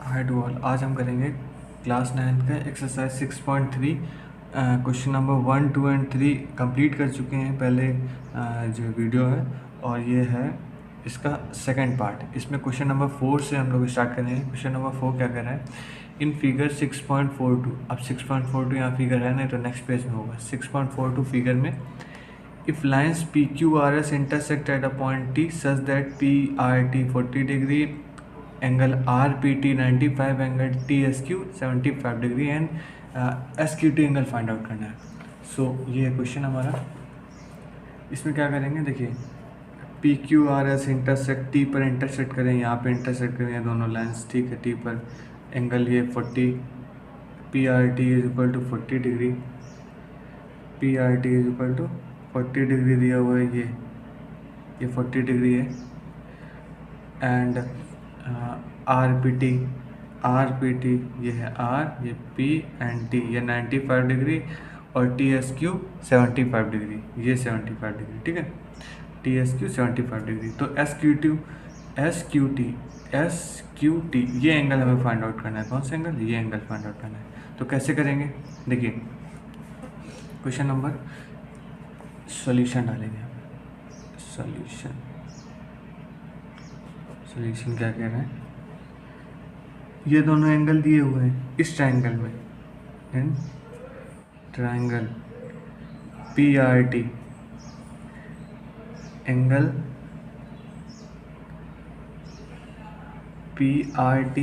Hi to all. आज हम करेंगे क्लास 9 का exercise 6.3। Question number 1, 2 and 3 complete कर चुके हैं पहले जो वीडियो है, और ये है इसका सेकंड पार्ट। इसमें क्वेश्चन नंबर 4 से हम लोग स्टार्ट करेंगे। क्वेश्चन नंबर 4 क्या कह रहा है? इन फिगर 6.42, अब 6.42 यहाँ फिगर है नहीं तो नेक्स्ट पेज में होगा। 6.42 फिगर में if lines PQRS intersect at a point T such that PRT 40 degree, angle RPT 95, angle TSQ 75 degree and SQT angle find out करना है। सो ये है क्वेश्चन हमारा। इसमें क्या करेंगे, देखिए PQRS इंटरसेक्ट T पर इंटरसेक्ट करें, यहाँ पे इंटरसेक्ट करें दोनों लाइन्स, ठीक है। T पर एंगल ये 40, PRT is equal to 40 degree, PRT is equal to 40 degree दिया हुआ है, ये 40 डिग्री है। एंड RPT ये है R, ये P एंड T ये 95 डिग्री, और TSQ 75 डिग्री, ये 75 डिग्री, ठीक है। TSQ 75 degree. तो SQT ये एंगल हमें फाइंड आउट करना है। कौन सा एंगल? ये एंगल फाइंड आउट करना है। तो कैसे करेंगे, देखिए क्वेश्चन नंबर सॉल्यूशन डालेंगे। सॉल्यूशन क्या कह रहे हैं? ये दोनों एंगल दिए हुए हैं इस ट्रायंगल में, in triangle PRT, angle PRT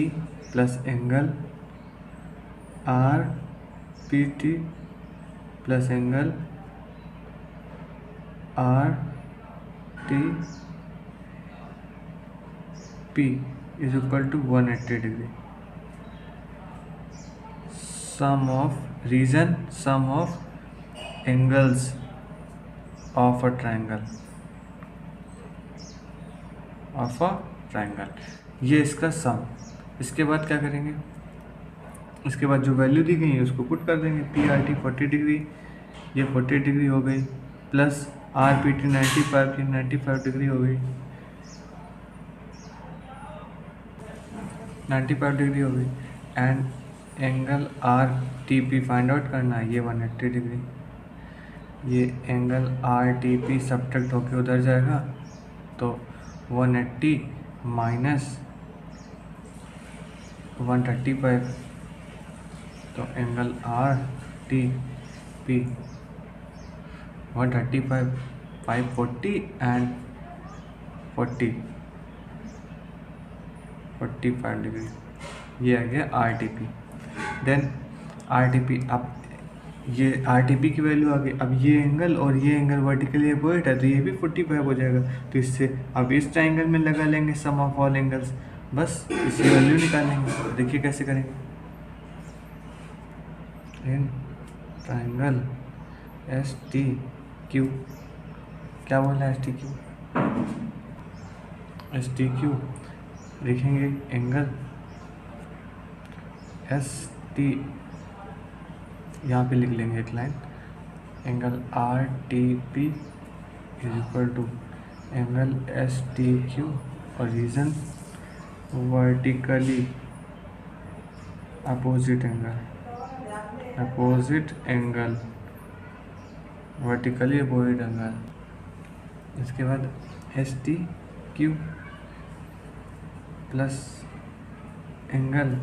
plus angle RPT plus angle RTP is equal to 180 degree. Sum of angles of a triangle, ये इसका सम। इसके बाद क्या करेंगे, इसके बाद जो वैल्यू दी गई है उसको पुट कर देंगे। PRT 40 डिग्री, ये 40 डिग्री हो गई, प्लस RPT 95 की 95 डिग्री हो गई, 95 डिग्री हो गई। And angle RTP find out करना है, ये 180 डिग्री। ये एंगल RTP सब्ट्रैक्ट होके उधर जाएगा, तो 180 माइनस 135, तो एंगल RTP 135, 540 एंड 45 डिग्री, ये आ गया RTP। देन RTP, अब ये RTP की वैल्यू आ गई। अब ये एंगल और ये एंगल वर्टिकली अपोजिट है, तो ये भी 45 हो जाएगा। तो इससे अब इस ट्रायंगल में लगा लेंगे सम ऑफ ऑल एंगल्स, बस इसकी वैल्यू निकालेंगे। देखिए कैसे करेंगे। इन ट्रायंगल STQ, क्या बोला STQ लिखेंगे एंगल ST, यहाँ पे लिख लेंगे एक line, angle RTP is equal to angle STQ, और reason vertically opposite angle, vertically opposite angle. इसके बाद STQ plus angle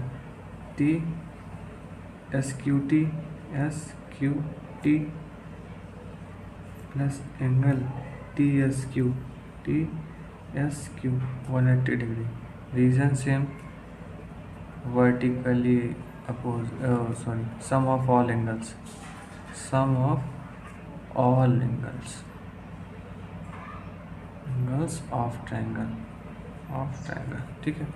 SQT plus angle TSQ 180 degree, reason same, vertically sum of all angles of triangle, ठीक है।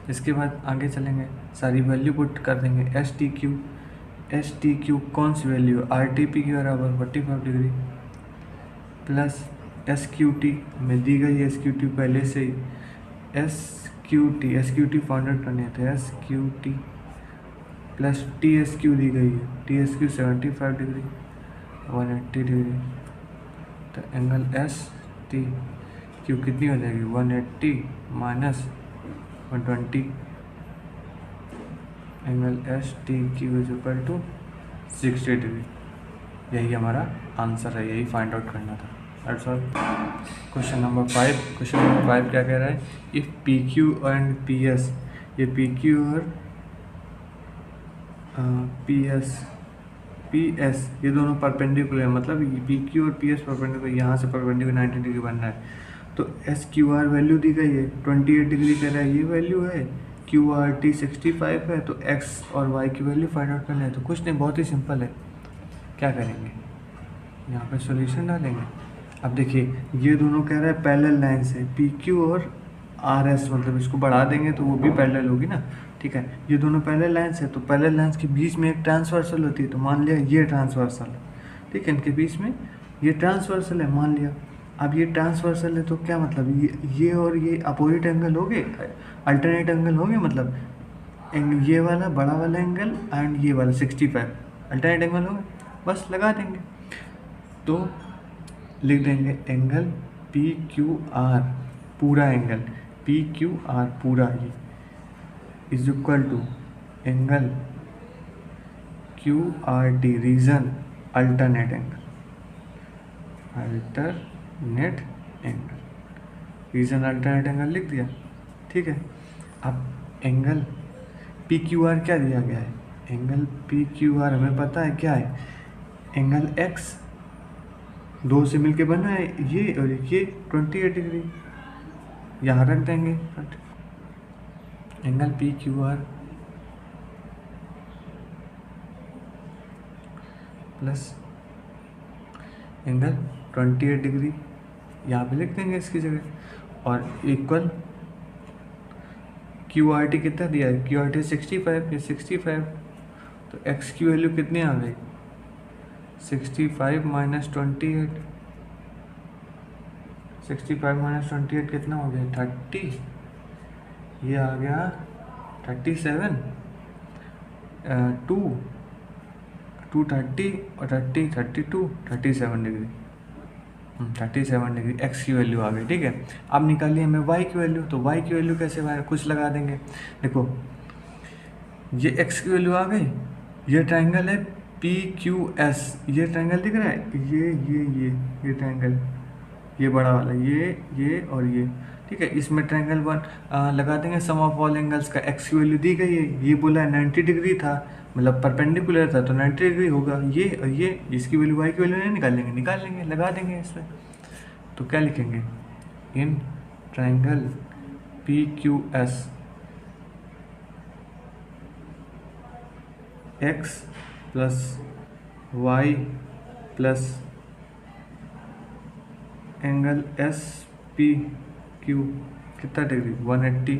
इसके बाद आगे चलेंगे, सारी वैल्यू पुट कर देंगे। STQ कौन सी वैल्यू? RTP के बराबर 45 डिग्री, प्लस SQT में दी गई SQT पहले से ही, SQT फाइंड आउट करने थे, SQT प्लस TSQ दी गई है, TSQ 75 डिग्री, 180 डिग्री। तो एंगल STQ कितनी हो जाएगी? 180 minus 120, angle S T Q is equal to 60 degree. यही हमारा आंसर है, यही फाइंड आउट करना था। That's all. क्वेश्चन नंबर 5 क्या कह रहा है, if P Q and P S, ये पी क्यू और पी एस ये दोनों परपेंडिकुलर है, मतलब पी क्यू और पी एस परपेंडिकुलर, यहाँ से परपेंडिकुलर 90 डिग्री बन रहा है। तो एस क्यू आर वैल्यू दी गई है 28 डिग्री कह रहा है, ये वैल्यू है। क्यू आर टी 65 है, तो एक्स और वाई की वैल्यू फाइंड आउट करना है। तो कुछ नहीं, बहुत ही सिंपल है। क्या करेंगे, यहाँ पे सॉल्यूशन डालेंगे। अब देखिए ये दोनों कह रहा है पैरेलल लाइन से, पी क्यू और आर एस, मतलब इसको बढ़ा देंगे तो वो भी पैरेलल होगी ना, ठीक है। ये दोनों पैरेलल लाइन्स है, तो पैरेलल लाइन्स के बीच में एक ट्रांसवर्सल होती है, तो मान लिया ये ट्रांसवर्सल है, ठीक है। इनके बीच में ये ट्रांसवर्सल है, मान लिया। अब ये ट्रांसवर्सल है तो क्या मतलब, ये और ये अपोजिट एंगल हो गए, अल्टरनेट एंगल हो गए, मतलब ये वाला बड़ा वाला एंगल एंड ये वाला 65 अल्टरनेट एंगल हो गए, बस लगा देंगे। तो लिख देंगे एंगल पी क्यू आर, पूरा एंगल पी क्यू आर पूरा ये is equal to angle Q R T reason alternate angle, alternate angle, reason alternate angle लिख दिया, ठीक है। अब एंगल पी क्यू आर क्या दिया गया है, एंगल पी क्यू आर हमें पता है क्या है, एंगल एक्स दो से मिलके बना है ये, और ये 28 डिग्री यहाँ रख देंगे। Angle P Q R plus angle 28 degree यहाँ पे लिख देंगे इसकी जगह, और इक्वल क्यू आर टी कितना दिया है, क्यू आर टी 65 है, 65, तो एक्स की वैल्यू कितनी आ गई 65 माइनस 28, 65 माइनस 28 कितना हो गया 30, ये आ गया 37, 230 और 30 32 37 डिग्री, 37 डिग्री एक्स की वैल्यू आ गई, ठीक है। अब निकालिए हमें वाई की वैल्यू, तो वाई की वैल्यू कैसे कुछ लगा देंगे। देखो ये एक्स की वैल्यू आ गई, ये ट्राइंगल है पी क्यू एस, ये ट्राइंगल दिख रहा है, ये ट्राइंगल, ये बड़ा वाला, ये और ये, ठीक है। इसमें ट्राइंगल वन लगा देंगे, सम ऑफ ऑल एंगल्स का एक्स की वैल्यू दी गई है, ये बोला 90 डिग्री था, मतलब परपेंडिकुलर था, तो 90 डिग्री होगा ये, और ये इसकी वैल्यू वाई की वैल्यू नहीं निकाल लेंगे, लगा देंगे इसमें। तो क्या लिखेंगे, in triangle P Q S X plus Y plus angle S P Q कितना degree 180,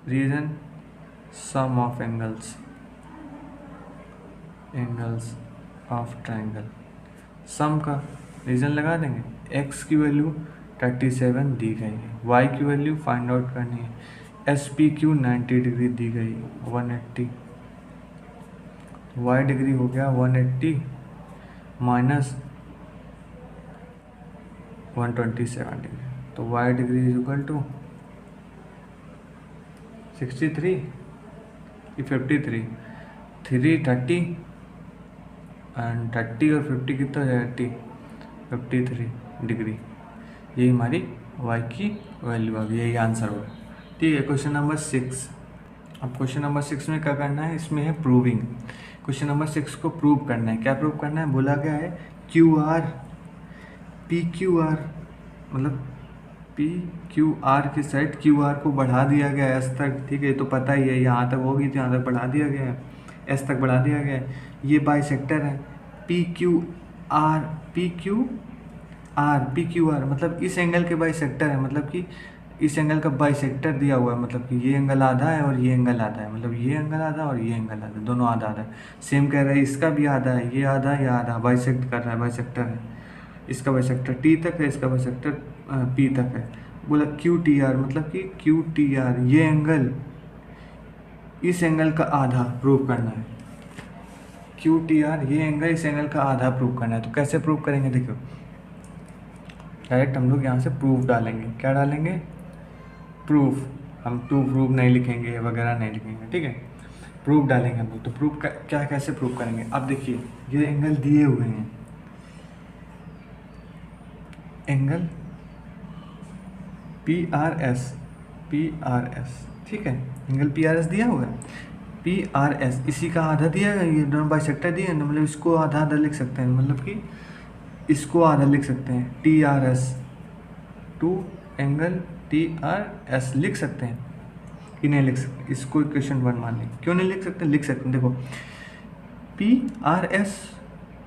reason sum of angles of triangle, sum का रीजन लगा देंगे। एक्स की वैल्यू 37 दी गई है, वाई की वैल्यू फाइंड आउट करनी है, एस पी क्यू 90 डिग्री दी गई 180, वाई डिग्री हो गया 180 माइनस 127 डिग्री, तो y degree is equal to 63 कि 53, 330 एंड 30 और 50 कितना हो जाएगा 53 डिग्री, यही हमारी वाई की वैल्यू आ गई, यही आंसर होगा, ठीक है। क्वेश्चन नंबर 6, अब क्वेश्चन नंबर 6 में क्या करना है, इसमें है प्रूविंग। क्वेश्चन नंबर 6 को प्रूव करना है, क्या प्रूव करना है, बोला गया है Q R P Q are, मतलब पी क्यू आर की साइड क्यू आर को बढ़ा दिया गया है एस तक, ठीक है, तो पता ही है यहाँ तक होगी, तो यहाँ तक बढ़ा दिया गया है, एस तक बढ़ा दिया गया है। ये बाइसेक्टर है P Q are, P Q are मतलब इस एंगल के बाइसेक्टर है, मतलब कि इस एंगल का बाइसेक्टर दिया हुआ है, मतलब कि ये एंगल आधा है और ये एंगल आधा है, मतलब ये एंगल आधा और ये एंगल आधा, दोनों आधा आधा है। सेम कह रहा है इसका भी आधा है, ये आधा है, ये आधा, बाइसेक्ट कर रहा है, बाइसेक्टर है, इसका बाइसेक्टर टी तक है, इसका बाइसेक्टर पी तक है। बोला क्यू टी आर, मतलब कि क्यू टी आर ये एंगल इस एंगल का आधा प्रूव करना है, क्यू टी आर ये एंगल इस एंगल का आधा प्रूव करना है। तो कैसे प्रूव करेंगे, देखो डायरेक्ट हम लोग यहाँ से प्रूफ डालेंगे, क्या डालेंगे प्रूफ, हम टू प्रूफ नहीं लिखेंगे वगैरह नहीं लिखेंगे, ठीक है। प्रूफ डालेंगे हम लोग। तो प्रूफ क्या कैसे प्रूफ करेंगे? अब देखिए ये एंगल दिए हुए हैं, एंगल पी आर एस, ठीक है, एंगल पी आर एस दिया हुआ है, पी आर एस इसी का आधा दिया है, ये दोनों बाइसेक्टर दिए हैं, मतलब इसको आधा आधा लिख सकते हैं, मतलब कि इसको आधा लिख सकते हैं, T R S to angle T R S लिख सकते हैं कि नहीं लिख सकते? इसको इक्वेशन 1 मान लें। क्यों नहीं लिख सकते? लिख सकते हैं। देखो पी आर एस,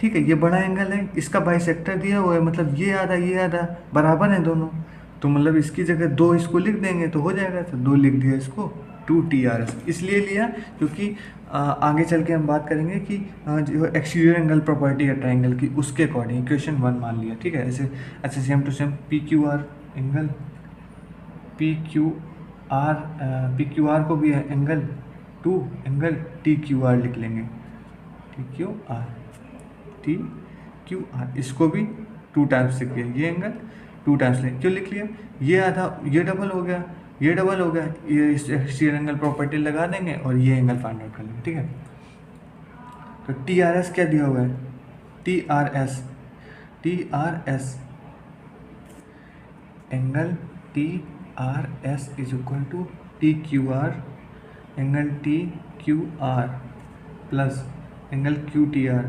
ठीक है, ये बड़ा एंगल है, इसका बाइसेक्टर दिया हुआ है, मतलब ये आधा बराबर है दोनों, तो मतलब इसकी जगह 2 इसको लिख देंगे तो हो जाएगा। तो 2 लिख दिया इसको, 2TRS इसलिए लिया क्योंकि आगे चल के हम बात करेंगे कि जो एक्सटीरियर एंगल प्रॉपर्टी है ट्राइंगल की, उसके अकॉर्डिंग इक्वेशन 1 मान लिया, ठीक है। ऐसे अच्छा same to same P Q R angle, P Q R को भी angle 2 angle T Q R लिख लेंगे, टी क्यू आर इसको भी 2 टाइम्स लिख लिया, ये एंगल 2 टाइम्स ले, क्यों लिख लिया? ये आधा, ये डबल हो गया, ये डबल हो गया, ये एक्सटीरियर एंगल प्रॉपर्टी लगा देंगे और ये एंगल फाइंड आउट कर लेंगे, ठीक है। तो टी आर एस क्या दिया हुआ है? T R S angle T R S is equal to T Q R, angle T Q R plus angle Q T R,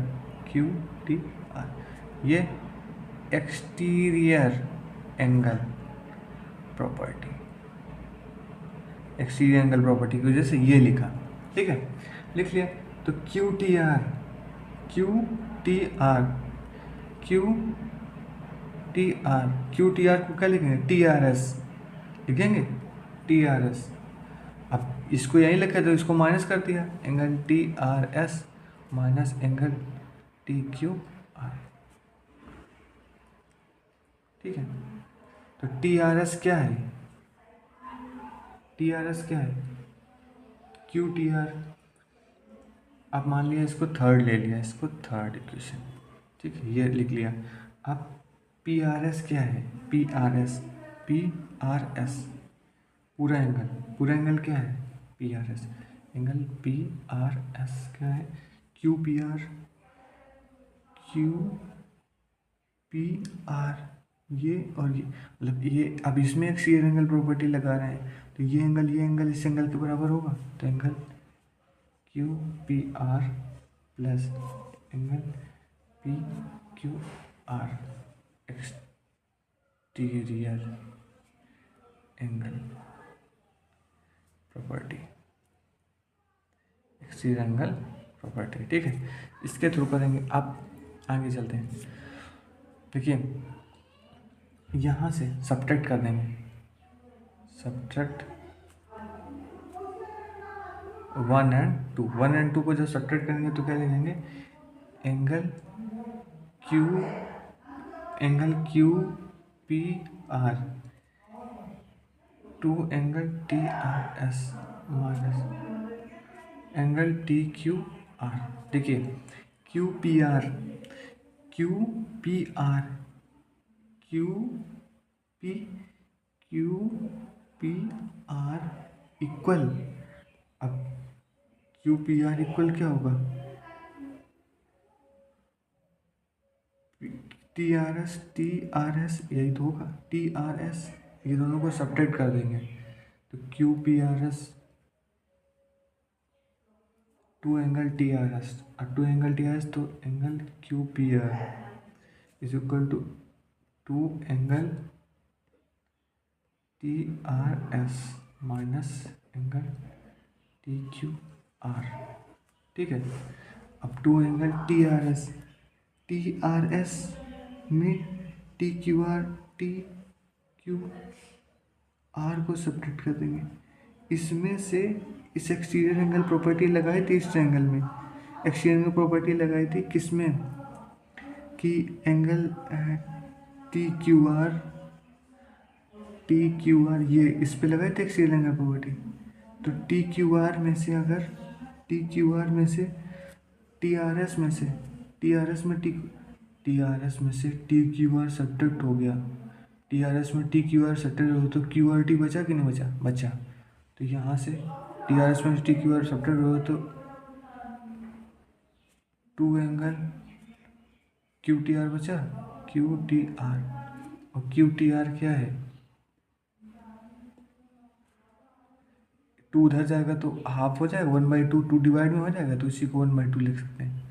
ये exterior angle property, exterior angle property की वजह से ये लिखा, ठीक है, लिख लिया। तो क्यू टी आर को क्या लिखेंगे? टी आर एस लिखेंगे, टी आर एस। अब इसको यहीं लिखा तो इसको माइनस कर दिया, angle T R S minus angle T Q R, ठीक है। तो टी आर एस क्या है? Q T are. अब मान लिया इसको थर्ड ले लिया, इसको थर्ड इक्वेशन, ठीक है, ये लिख लिया। अब पी आर एस क्या है? पी आर एस पूरा एंगल क्या है? P R S, angle P R S क्या है? क्यू पी आर, ये और ये, मतलब ये अब इसमें एक्सटीरियर एंगल प्रॉपर्टी लगा रहे हैं, तो ये एंगल इस एंगल के बराबर होगा, तो angle Q P are plus angle P Q are exterior angle property, exterior angle property, ठीक है। इसके थ्रू करेंगे। अब आगे चलते हैं। देखिए यहाँ से सब्ट्रैक्ट कर देंगे, सब्ट्रैक्ट 1 एंड 2 को जब सब्ट्रैक्ट करेंगे तो क्या लिखेंगे? Angle Q P R two angle T R S minus angle T Q R. देखिए क्यू पी आर इक्वल, अब क्यू पी आर इक्वल क्या होगा? टी आर एस यही तो होगा, टी आर एस, ये दोनों को सब्ट्रैक्ट कर देंगे तो Q P R S to angle T R S, और two angle T R S तो angle Q P R is equal to angle T R S minus angle T Q R, ठीक है। अब two angle T R S में T Q R को subtract कर देंगे, इसमें से इस एक्सटीरियर एंगल प्रॉपर्टी लगाई थी, इस ट्रायंगल में एक्सटीरियर एंगल प्रॉपर्टी लगाई थी, किसमें? कि एंगल टी क्यू आर ये इस पे लगाए थे एक्सटीरियर एंगल प्रॉपर्टी। तो टी क्यू आर में से अगर टी आर एस में से टी क्यू आर सब्ट्रैक्ट हो गया, टी आर एस में टी क्यू आर सब्ट्रैक्ट हो तो क्यू आर टी बचा कि नहीं बचा? तो यहाँ से टी आर एस में टी क्यू आर सब्ट्रैक्ट हो तो two angle Q T R बचा, क्यू टी आर, और क्यू टी आर क्या है, टू उधर जाएगा तो हाफ हो जाएगा, 1/2 टू डिवाइड में हो जाएगा, तो इसी को 1/2 लिख सकते हैं,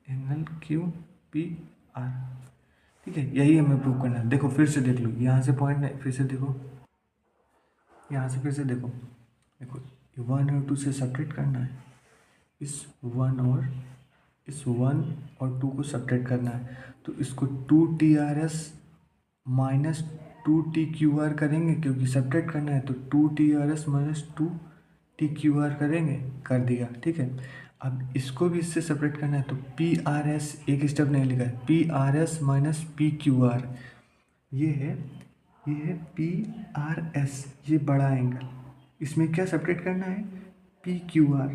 एंगल क्यू पी आर। ठीक है, यही हमें प्रूव करना है। देखो फिर से देख लो, यहाँ से पॉइंट फिर से देखो, यहाँ से फिर से देखो, देखो 1 और 2 से सब्ट्रैक्ट करना है, इस 1 और 2 को सब्ट्रैक्ट करना है, तो इसको 2TRS माइनस 2TQR करेंगे, क्योंकि सब्ट्रैक्ट करना है तो 2TRS माइनस 2TQR करेंगे, कर दिया। ठीक है, अब इसको भी इससे सेपरेट करना है, तो PRS, एक स्टेप नहीं लिखा है, PRS माइनस PQR, ये है PRS, ये बड़ा एंगल, इसमें क्या सेपरेट करना है, PQR।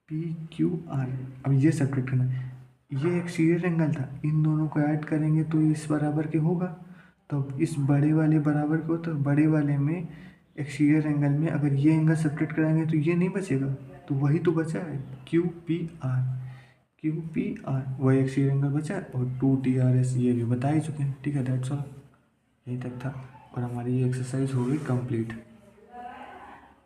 अब ये सेपरेट करना है, ये एक सीरियल एंगल था, इन दोनों को ऐड करेंगे तो इस बराबर के होगा, तो अब इस बड़े वाले बराबर को, तो बड़े वाले में एक सीरियल एंगल में अगर ये एंगल सेपरेट कराएंगे तो ये नहीं बचेगा, तो वही तो बचा है QPR, वही एक सीरियल एंगल बचा है, और 2TRS ये भी बता ही चुके हैं। ठीक है, दैट्स ऑल, यही तक था, और हमारी ये एक्सरसाइज हो गई कंप्लीट।